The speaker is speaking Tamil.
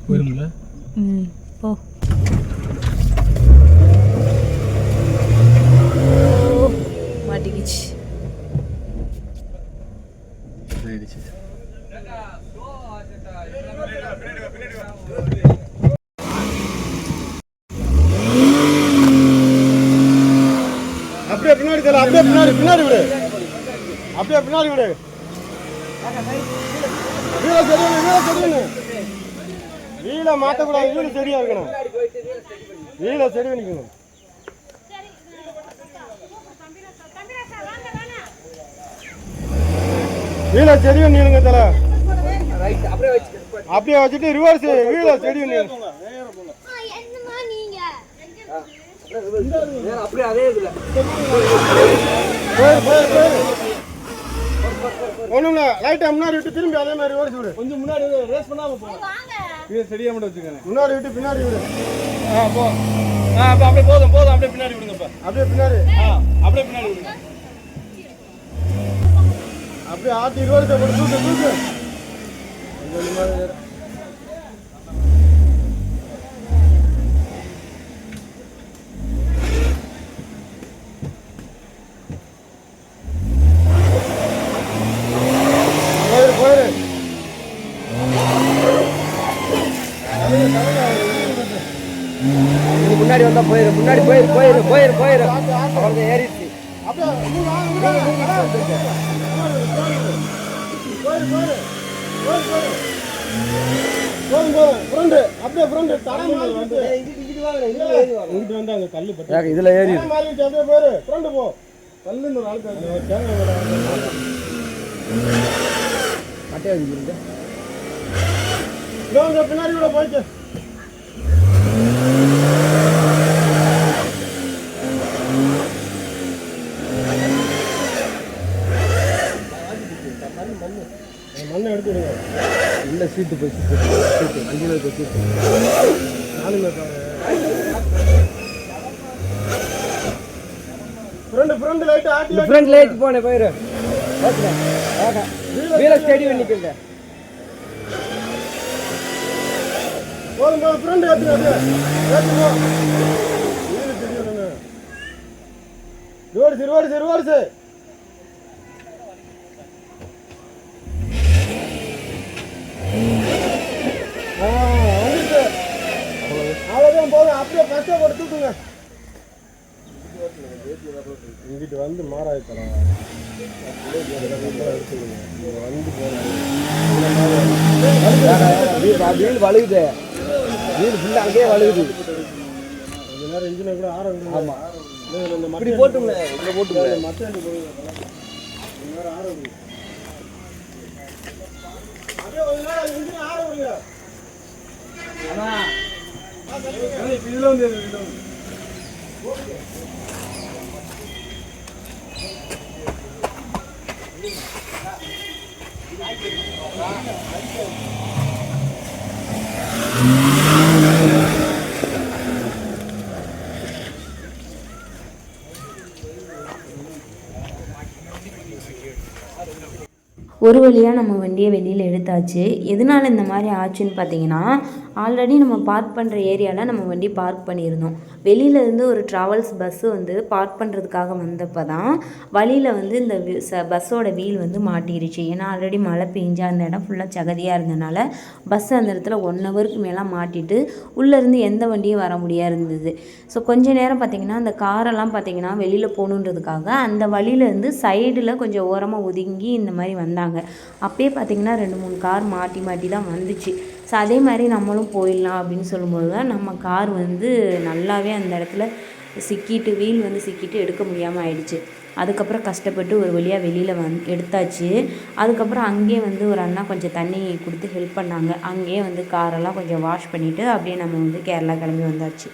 போயிருங்களா? போ. மாட்டிக்கிச்சு. அப்படியே பின்னாடி தர, அப்படியே பின்னாடி விடு, அப்படியே பின்னாடி விடு. வீல மாற்றக்கூடாது, வீடு சரியா இருக்கணும், வீல சரி பண்ணிக்கணும். வீல சரி பண்ணிடுங்க தல, அப்படியே வச்சுட்டு ரிவர்ஸ் வீல சரி பண்ணி அப்படியே அதே இதுல ஒண்ணும் லைட்டா முன்னாடி விட்டு திரும்பி அதே மாதிரி ரிவர்ஸ் விடு. கொஞ்சம் முன்னாடி ரேஸ் பண்ணாம போ, இது சரியா மட்டும் வச்சுக்கங்க. முன்னாடி விட்டு பின்னாடி விடு. போ. அப்படியே போதும் அப்படியே பின்னாடி விடுங்கப்பா, அப்படியே பின்னாடி. அப்படியே பின்னாடி விடுங்க, அப்படியே ஆட்டி ரிவர்ஸ் போட்டு தூக்கு. முன்னாடி வந்தா போயிரு அவங்க ஏறிடுச்சு. இதுல ஏறி பின்னாடி கூட போயிட்டு மண்ணை எடுத்துடுங்க. இல்லை சீட்டு போய் சீட்டு 5 பேர் சீட்டு 4 பேர் ஃப்ரண்ட் லைட் ஆட்டி ஃப்ரண்ட் லைட் போனே போயிரு. வீல ஸ்டடி பண்ணிக்கங்க. போதும் ஃப்ரண்ட் ஏத்துங்க. ரிவர்ஸ் அவ்வளோதான் போதும். அப்படியே ஃபஸ்ட்டை போட்டு தூக்குங்க. இங்கிட்டு வந்து மாறாயித்தலாம் வீல் வழுகுது, வீல் ஃபுல்லாக அங்கேயே வழுகுது. கொஞ்ச நேரம் இன்ஜினை கூட ஆரம்பிச்சு. ஆமாம் இப்படி போட்டுங்க, இங்கே போட்டுங்க. மற்ற நேரம் ஆரம்பிச்சு அப்படியே கொஞ்ச நேரம் இன்ஜினை ஆரம்பிங்க. இதுல வந்து ஒரு வழியாக நம்ம வண்டியை வெளியில் எடுத்தாச்சு. எதனால் இந்த மாதிரி ஆச்சுன்னு பார்த்தீங்கன்னா, ஆல்ரெடி நம்ம பார்க் பண்ணுற ஏரியாவில் நம்ம வண்டி பார்க் பண்ணியிருந்தோம். வெளியிலேருந்து ஒரு ட்ராவல்ஸ் பஸ்ஸு வந்து பார்க் பண்ணுறதுக்காக வந்தப்போ தான் வழியில் வந்து இந்த பஸ்ஸோட வீல் வந்து மாட்டிருச்சு. ஏன்னா ஆல்ரெடி மழை பெஞ்சா அந்த இடம் ஃபுல்லாக சகதியாக இருந்தனால பஸ் அந்த இடத்துல 1 ஹவருக்கு மேலே மாட்டிட்டு உள்ளேருந்து எந்த வண்டியும் வர முடியாது இருந்தது. ஸோ கொஞ்ச நேரம் பார்த்திங்கன்னா அந்த காரெல்லாம் பார்த்திங்கன்னா வெளியில் போகணுன்றதுக்காக அந்த வழியிலேருந்து சைடில் கொஞ்சம் ஓரமாக ஒதுங்கி இந்த மாதிரி வந்தாங்க. அப்பயே பார்த்திங்கன்னா 2-3 கார் மாட்டி தான் வந்துச்சு. ஸோ அதே மாதிரி நம்மளும் போயிடலாம் அப்படின்னு சொல்லும்போது தான் நம்ம கார் வந்து நல்லாவே அந்த இடத்துல சிக்கிட்டு வீல் வந்து சிக்கிட்டு எடுக்க முடியாமல் ஆயிடுச்சு. அதுக்கப்புறம் கஷ்டப்பட்டு ஒரு வழியாக வெளியில் எடுத்தாச்சு. அதுக்கப்புறம் அங்கேயே வந்து ஒரு அண்ணா கொஞ்சம் தண்ணி கொடுத்து ஹெல்ப் பண்ணாங்க. அங்கேயே வந்து காரெல்லாம் கொஞ்சம் வாஷ் பண்ணிவிட்டு அப்படியே நம்ம வந்து கேரளா கிளம்பி வந்தாச்சு.